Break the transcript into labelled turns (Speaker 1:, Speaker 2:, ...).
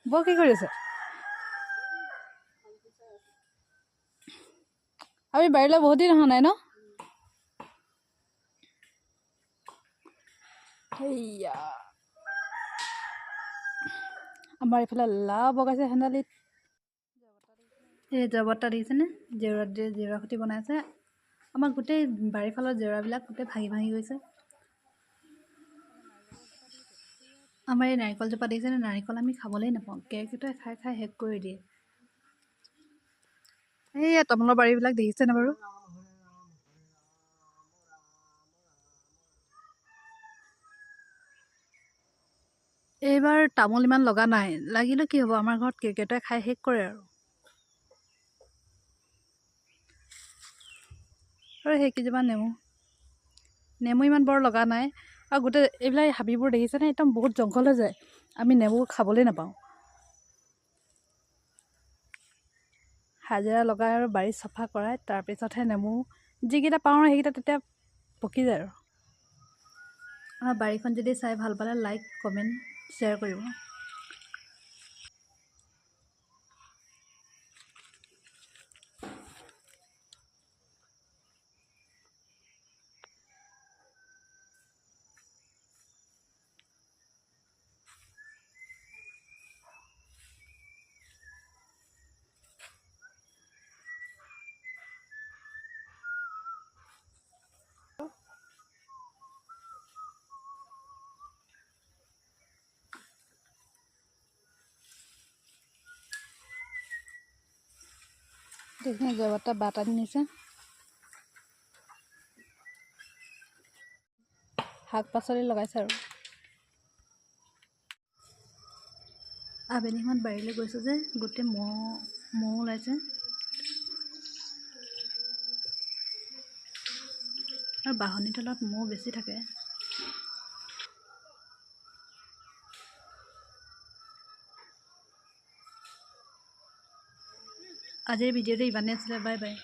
Speaker 1: বৌ কি কৰি আছে? আমি বাৰীলৈ বহুত দিন অহা নাই ন? সেইয়া আমাৰ এইফালে লাও বগাইছে হেন্দালিত। এই জবতা দেখিছেনে? জেওৰা খুঁটি বনাইছে। আমাৰ গোটেই বাৰীফালৰ জেওৰাবিলাক গোটেই ভাঙি ভাঙি গৈছে। আমাৰ এই নাৰিকলজোপা দেখিছেনে? নাৰিকল আমি খাবলেই নাপাওঁ। কেৰ্কেটুৱাই খাই খাই শেষ কৰি দিয়ে। এইয়া তামোলৰ বাৰীবিলাক দেখিছেনে বাৰু? এইবাৰ তামোল ইমান লগা নাই। লাগিলে কি হ'ব, আমাৰ ঘৰত কেৰ্কেটুৱাই খাই শেষ কৰে আৰু সেই কেইজোপা নেমু ইমান বৰ লগা নাই। আৰু গোটেই এইবিলাক হাবিবোৰ দেখিছেনে? একদম বহুত জংঘল হৈ যায়। আমি নেমু খাবলৈ নাপাওঁ। হাজিৰা লগাই আৰু বাৰী চাফা কৰাই তাৰপিছতহে নেমু যিকেইটা পাওঁ আৰু সেইকেইটা তেতিয়া পকি যায় আৰু আমাৰ বাৰীখন যদি চাই ভাল পালে লাইক কমেণ্ট শ্বেয়াৰ কৰিব। দেখুন জবতা বাট আনি নিছে। শাক পাচলি লগাইছে আৰু আবেলি সময়ত বাৰীলৈ গৈছোঁ যে গোটেই মহ ওলাইছে আৰু বাহনি তলত মহ বেছি থাকে। আজিৰ ভিডিঅ'টো ইমানেই আছিলে। Bye bye.